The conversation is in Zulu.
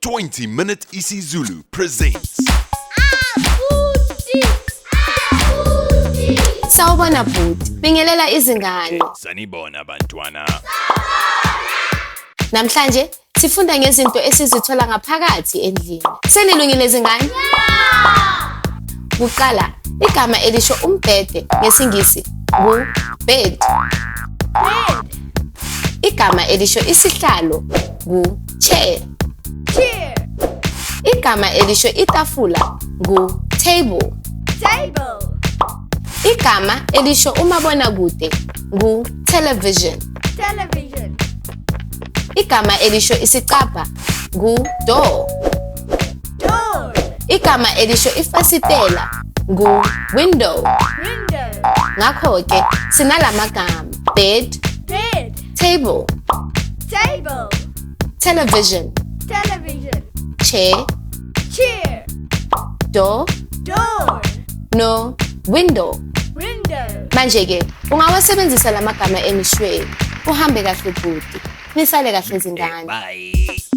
20-Minute isiZulu presents. Sawubona bhuti, bingelela izingane. Sanibona bantwana. Namhlanje sifunda ngezinto esizithola ngaphakathi endlini. Senilungile izingane? Kuqala, igama elisho umbhede ngesingisi ngu-bed. Igama elisho isihlalo ngu-chair. Igama elisho itafula ngu-table. Igama elisho umabonakude ngu-television. Igama elisho isicabha ngu-door. Igama elisho ifasitela ngu-window. Ngakho-ke sinalamagama: bed, table, television, chair, door, no window. Manje-ke ungawasebenzisa lamagama emishweni. Uhambe kahle bhuti, nisale kahle izingane. Bye.